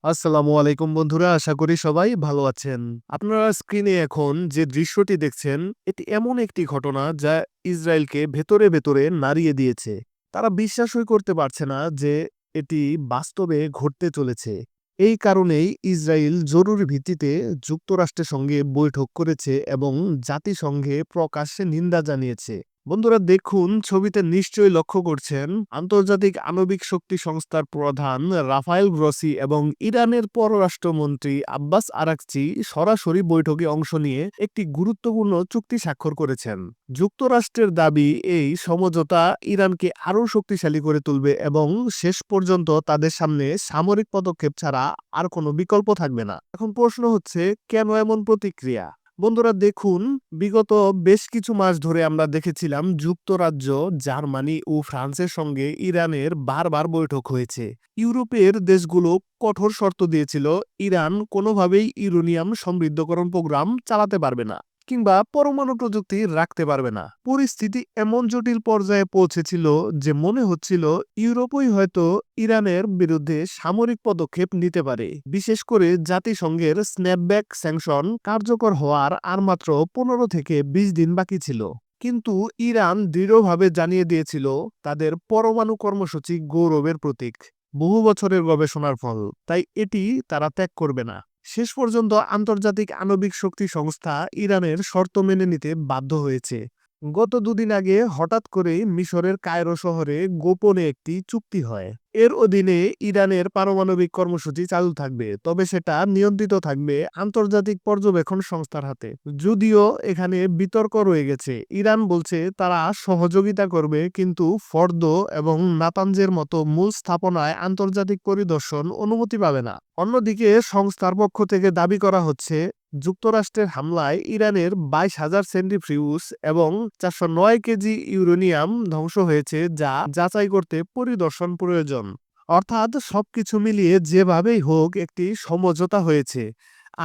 আসসালামু আলাইকুম বন্ধুরা, আশা করি সবাই ভালো আছেন। আপনারা স্ক্রিনে এখন যে দৃশ্যটি দেখছেন, এটি এমন একটি ঘটনা যা ইসরায়েলকে ভেতরে ভেতরে নাড়িয়ে দিয়েছে। তারা বিশ্বাসই করতে পারছে না যে এটি বাস্তবে ঘটতে চলেছে। এই কারণেই ইসরায়েল জরুরি ভিত্তিতে যুক্তরাষ্ট্রের সঙ্গে বৈঠক করেছে এবং জাতিসংঘে প্রকাশ্যে নিন্দা জানিয়েছে। বন্ধুরা দেখুন, ছবিতে নিশ্চয়ই লক্ষ্য করছেন, আন্তর্জাতিক আণবিক শক্তি সংস্থার প্রধান রাফায়েল গ্রসি এবং ইরানের পররাষ্ট্রমন্ত্রী আব্বাস আরাকচি সরাসরি বৈঠকে অংশ নিয়ে একটি গুরুত্বপূর্ণ চুক্তি স্বাক্ষর করেছেন। যুক্তরাষ্ট্রের দাবি, এই সমঝোতা ইরানকে আরও শক্তিশালী করে তুলবে এবং শেষ পর্যন্ত তাদের সামনে সামরিক পদক্ষেপ ছাড়া আর কোনো বিকল্প থাকবে না। এখন প্রশ্ন হচ্ছে, কেন এমন প্রতিক্রিয়া? বন্ধুরা দেখুন, বিগত বেশ কিছু মাস ধরে আমরা দেখেছিলাম যুক্তরাজ্য, জার্মানি ও ফ্রান্সের সঙ্গে ইরানের বারবার বৈঠক হয়েছে। ইউরোপের দেশগুলো কঠোর শর্ত দিয়েছিল, ইরান কোনোভাবেই ইউরেনিয়াম সমৃদ্ধকরণ প্রোগ্রাম চালাতে পারবে না কিংবা পরমাণু প্রযুক্তি রাখতে পারবে না। পরিস্থিতি এমন জটিল পর্যায়ে পৌঁছেছিল যে মনে হচ্ছিল ইউরোপই হয়তো ইরানের বিরুদ্ধে সামরিক পদক্ষেপ নিতে পারে। বিশেষ করে জাতিসংঘের স্ন্যাপব্যাক স্যাংশন কার্যকর হওয়ার আর মাত্র 15 থেকে 20 দিন বাকি ছিল। কিন্তু ইরান দৃঢ়ভাবে জানিয়ে দিয়েছিল, তাদের পরমাণু কর্মসূচি গৌরবের প্রতীক, বহু বছরের গবেষণার ফল, তাই এটি তারা ত্যাগ করবে না। শেষ পর্যন্ত আন্তর্জাতিক আণবিক শক্তি সংস্থা ইরানের শর্ত মেনে নিতে বাধ্য হয়েছে। গত দুদিন আগে হঠাৎ করেই মিশরের কায়রো শহরে গোপনে একটি চুক্তি হয়। এর অধীনে ইরানের পারমাণবিক কর্মসূচি চালু থাকবে, তবে সেটা নিয়ন্ত্রিত থাকবে আন্তর্জাতিক পর্যবেক্ষণ সংস্থার হাতে। যদিও এখানে বিতর্ক রয়ে গেছে। ইরান বলছে তারা সহযোগিতা করবে, কিন্তু ফর্দ এবং নাতানজের মতো মূল স্থাপনায় আন্তর্জাতিক পরিদর্শন অনুমতি পাবে না। অন্যদিকে সংস্থার পক্ষ থেকে দাবি করা হচ্ছে, যুক্তরাষ্ট্রের হামলায় ইরানের 22,000 সেন্ট্রিফিউজ এবং 409 কেজি ইউরেনিয়াম ধ্বংস হয়েছে, যা যাচাই করতে পরিদর্শন প্রয়োজন। অর্থাৎ সবকিছু মিলিয়ে যেভাবেই হোক একটি সমঝোতা হয়েছে।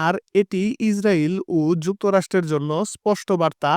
আর এটি ইসরায়েল ও যুক্তরাষ্ট্রের জন্য স্পষ্ট বার্তা,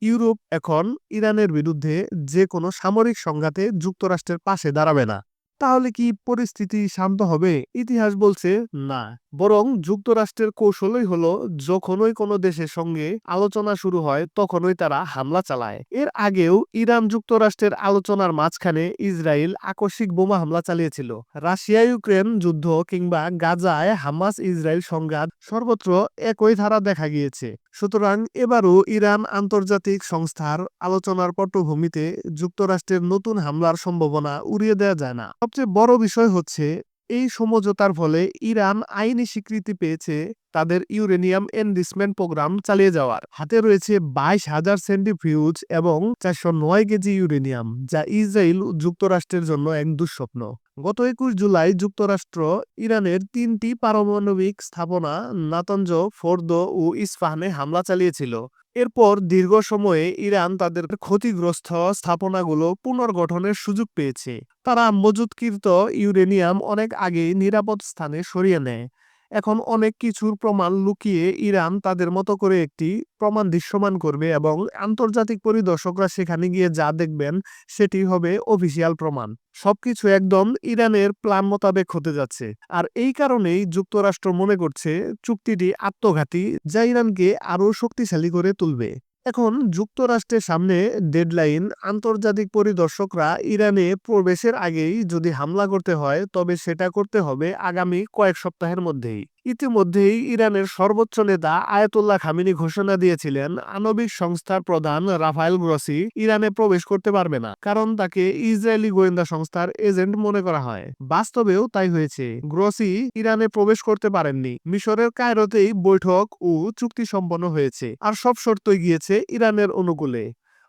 ইউরোপ এখন ইরানের বিরুদ্ধে যে কোনো সামরিক সংঘাতে যুক্তরাষ্ট্রের পাশে দাঁড়াবে না। তাহলে কি পরিস্থিতি শান্ত হবে? ইতিহাস বলছে না, বরং যুক্তরাষ্ট্রের কৌশলই হলো, যখনই কোনো দেশের সঙ্গে আলোচনা শুরু হয় তখনই তারা হামলা চালায়। এর আগেও ইরান যুক্তরাষ্ট্রের আলোচনার মাঝখানে ইসরায়েল আকস্মিক বোমা হামলা চালিয়েছিল। রাশিয়া ইউক্রেন যুদ্ধ কিংবা গাজায় হামাস ইসরায়েল সংঘাত, সর্বত্র একই ধারা দেখা গিয়েছে। সুতরাং এবারও ইরান আন্তর্জাতিক সংস্থার আলোচনার পটভূমিতে যুক্তরাষ্ট্রের নতুন হামলার সম্ভাবনা উড়িয়ে দেওয়া যায় না। সবচেয়ে বড় বিষয় হচ্ছে, এই সমঝোতার ফলে ইরান আইনি স্বীকৃতি পেয়েছে তাদের ইউরেনিয়াম এনরিচমেন্ট প্রোগ্রাম চালিয়ে যাওয়ার। হাতে রয়েছে 22,000 সেন্ট্রিফিউজ এবং 409 কেজি ইউরেনিয়াম, যা ইসরায়েল ও যুক্তরাষ্ট্রের জন্য এক দুঃস্বপ্ন। গত 21 জুলাই যুক্তরাষ্ট্র ইরানের 3টি পারমাণবিক স্থাপনা নাতানজ, ফোর্দো ও ইস্পাহানে হামলা চালিয়েছিল। এরপর দীর্ঘ সময়ে ইরান তাদের ক্ষতিগ্রস্ত স্থাপনাগুলো পুনর্গঠনের সুযোগ পেয়েছে। তারা মজুতকৃত ইউরেনিয়াম অনেক আগেই নিরাপদ স্থানে সরিয়ে নেয়। এখন অনেক কিছুর প্রমাণ লুকিয়ে ইরান তাদের মতো করে একটি প্রমাণ দৃশ্যমান করবে এবং আন্তর্জাতিক পরিদর্শকরা সেখানে গিয়ে যা দেখবেন সেটি হবে অফিসিয়াল প্রমাণ। সবকিছু একদম ইরানের প্ল্যান মোতাবেক হতে যাচ্ছে। আর এই কারণেই যুক্তরাষ্ট্র মনে করছে চুক্তিটি আত্মঘাতী, যা ইরানকে আরও শক্তিশালী করে তুলবে। এখন যুক্তরাষ্ট্রের সামনে ডেডলাইন, আন্তর্জাতিক পরিদর্শকরা ইরানে প্রবেশের আগেই যদি হামলা করতে হয় তবে সেটা করতে হবে আগামী কয়েক সপ্তাহের মধ্যেই। ইতিমধ্যেই ইরানের সর্বোচ্চ নেতা আয়াতুল্লাহ খামেনি ঘোষণা দিয়েছিলেন, আণবিক সংস্থার প্রধান রাফায়েল গ্রসি ইরানে প্রবেশ করতে পারবে না, কারণ তাকে ইসরায়েলি গোয়েন্দা সংস্থার এজেন্ট মনে করা হয়। বাস্তবেও তাই হয়েছে। গ্রসি ইরানে প্রবেশ করতে পারেননি। মিশরের কায়রোতেই বৈঠক ও চুক্তি সম্পন্ন হয়েছে, আর সব শর্তই গিয়েছে ইরানের অনুকূলে।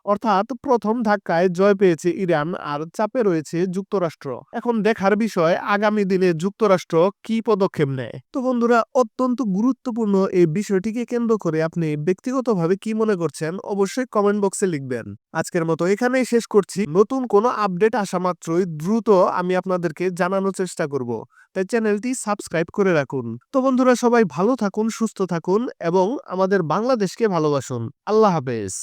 অর্থাৎ প্রথম ধাক্কায় জয় পেয়েছে ইরান, আর চাপে রয়েছে যুক্তরাষ্ট্র। এখন দেখার বিষয় আগামী দিনে যুক্তরাষ্ট্র কি পদক্ষেপ নেয়। তো বন্ধুরা, অত্যন্ত গুরুত্বপূর্ণ এই বিষয়টিকে কেন্দ্র করে আপনি ব্যক্তিগতভাবে কি মনে করছেন অবশ্যই কমেন্ট বক্সে লিখবেন। আজকের মতো এখানেই শেষ করছি। নতুন কোনো আপডেট আসা মাত্রই দ্রুত আমি আপনাদেরকে জানানোর চেষ্টা করব, তাই চ্যানেলটি সাবস্ক্রাইব করে রাখুন। তো বন্ধুরা, সবাই ভালো থাকুন, সুস্থ থাকুন এবং আমাদের বাংলাদেশকে ভালোবাসুন। আল্লাহ হাফেজ।